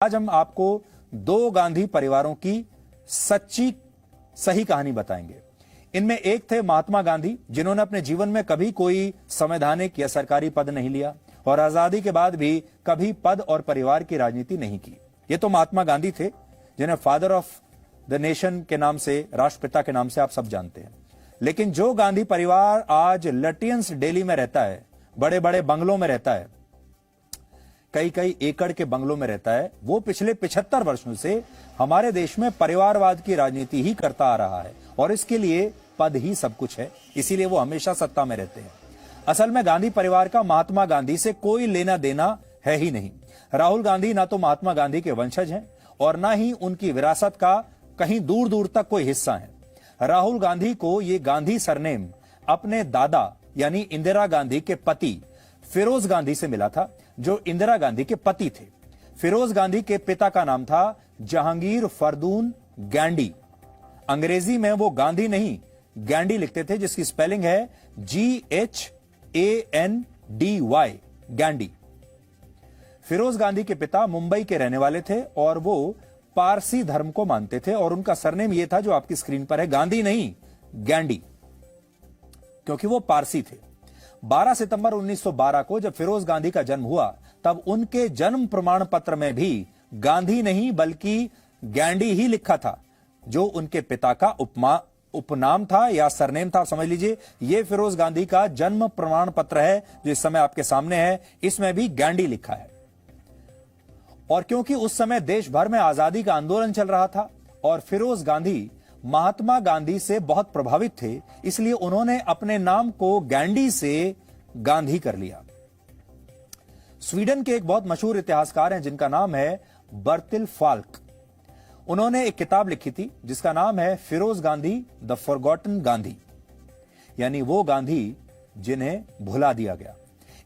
आज हम आपको दो गांधी परिवारों की सच्ची सही कहानी बताएंगे। इनमें एक थे महात्मा गांधी, जिन्होंने अपने जीवन में कभी कोई संवैधानिक या सरकारी पद नहीं लिया और आजादी के बाद भी कभी पद और परिवार की राजनीति नहीं की। ये तो महात्मा गांधी थे, जिन्हें फादर ऑफ द नेशन के नाम से, राष्ट्रपिता के नाम से आप सब जानते हैं। लेकिन जो गांधी परिवार आज लटियंस दिल्ली में रहता है, बड़े बड़े बंगलों में रहता है, कई कई एकड़ के बंगलों में रहता है, वो पिछले 75 वर्षों से हमारे देश में परिवारवाद की राजनीति ही करता आ रहा है और इसके लिए पद ही सब कुछ है, इसीलिए वो हमेशा सत्ता में रहते हैं। असल में गांधी परिवार का महात्मा गांधी से कोई लेना देना है ही नहीं। राहुल गांधी ना तो महात्मा गांधी के वंशज हैं और ना ही उनकी विरासत का कहीं दूर दूर तक कोई हिस्सा है। राहुल गांधी को ये गांधी सरनेम अपने दादा यानी इंदिरा गांधी के पति फिरोज गांधी से मिला था, जो इंदिरा गांधी के पति थे। फिरोज गांधी के पिता का नाम था जहांगीर फरदून गैंडी। अंग्रेजी में वो गांधी नहीं गैंडी लिखते थे, जिसकी स्पेलिंग है GHANDY, गैंडी। फिरोज गांधी के पिता मुंबई के रहने वाले थे और वो पारसी धर्म को मानते थे और उनका सरनेम ये था जो आपकी स्क्रीन पर है, गांधी नहीं गैंडी, क्योंकि वो पारसी थे। 12 सितंबर 1912 को जब फिरोज गांधी का जन्म हुआ, तब उनके जन्म प्रमाण पत्र में भी गांधी नहीं बल्कि गैंडी ही लिखा था, जो उनके पिता का उपनाम था या सरनेम था। समझ लीजिए, यह फिरोज गांधी का जन्म प्रमाण पत्र है जो इस समय आपके सामने है, इसमें भी गैंडी लिखा है। और क्योंकि उस समय देश भर में आजादी का आंदोलन चल रहा था और फिरोज गांधी महात्मा गांधी से बहुत प्रभावित थे, इसलिए उन्होंने अपने नाम को गैंडी से गांधी कर लिया। स्वीडन के एक बहुत मशहूर इतिहासकार हैं जिनका नाम है बर्तिल फाल्क। उन्होंने एक किताब लिखी थी जिसका नाम है फिरोज गांधी द फॉरगॉटन गांधी, यानी वो गांधी जिन्हें भुला दिया गया।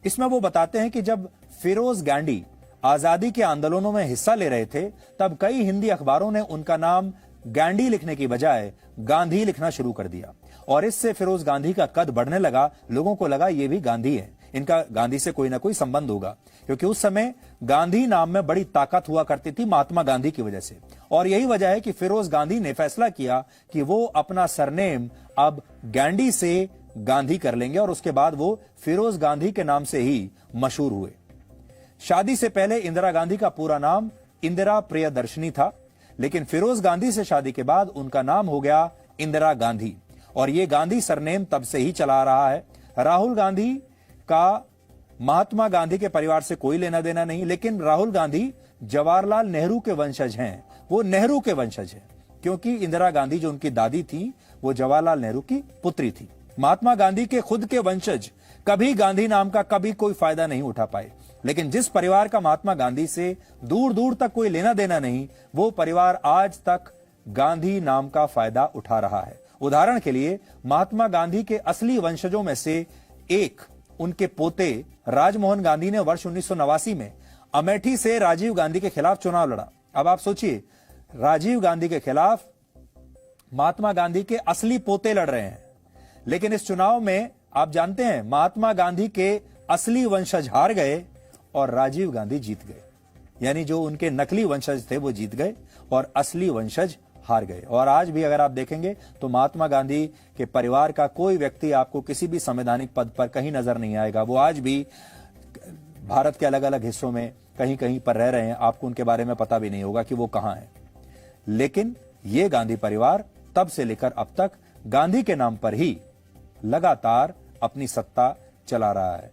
इसमें वो बताते हैं कि जब फिरोज गांधी आजादी के आंदोलनों में हिस्सा ले रहे थे, तब कई हिंदी अखबारों ने उनका नाम गांधी लिखने की बजाय गांधी लिखना शुरू कर दिया और इससे फिरोज गांधी का कद बढ़ने लगा। लोगों को लगा ये भी गांधी है, इनका गांधी से कोई ना कोई संबंध होगा, क्योंकि उस समय गांधी नाम में बड़ी ताकत हुआ करती थी महात्मा गांधी की वजह से। और यही वजह है कि फिरोज गांधी ने फैसला किया कि वो अपना सरनेम अब गैंडी से गांधी कर लेंगे और उसके बाद वो फिरोज गांधी के नाम से ही मशहूर हुए। शादी से पहले इंदिरा गांधी का पूरा नाम इंदिरा प्रियदर्शनी था, लेकिन फिरोज गांधी से शादी के बाद उनका नाम हो गया इंदिरा गांधी और यह गांधी सरनेम तब से ही चला आ रहा है। राहुल गांधी का महात्मा गांधी के परिवार से कोई लेना देना नहीं, लेकिन राहुल गांधी जवाहरलाल नेहरू के वंशज हैं। वो नेहरू के वंशज हैं क्योंकि इंदिरा गांधी जो उनकी दादी थी वो जवाहरलाल नेहरू की पुत्री थी। महात्मा गांधी के खुद के वंशज कभी गांधी नाम का कभी कोई फायदा नहीं उठा पाए, लेकिन जिस परिवार का महात्मा गांधी से दूर दूर तक कोई लेना देना नहीं, वो परिवार आज तक गांधी नाम का फायदा उठा रहा है। उदाहरण के लिए, महात्मा गांधी के असली वंशजों में से एक उनके पोते राजमोहन गांधी ने वर्ष 1989 में अमेठी से राजीव गांधी के खिलाफ चुनाव लड़ा। अब आप सोचिए, राजीव गांधी के खिलाफ महात्मा गांधी के असली पोते लड़ रहे हैं, लेकिन इस चुनाव में आप जानते हैं महात्मा गांधी के असली वंशज हार गए और राजीव गांधी जीत गए। यानी जो उनके नकली वंशज थे वो जीत गए और असली वंशज हार गए। और आज भी अगर आप देखेंगे तो महात्मा गांधी के परिवार का कोई व्यक्ति आपको किसी भी संवैधानिक पद पर कहीं नजर नहीं आएगा। वो आज भी भारत के अलग अलग हिस्सों में कहीं कहीं पर रह रहे हैं, आपको उनके बारे में पता भी नहीं होगा कि वो कहां हैं। लेकिन ये गांधी परिवार तब से लेकर अब तक गांधी के नाम पर ही लगातार अपनी सत्ता चला रहा है।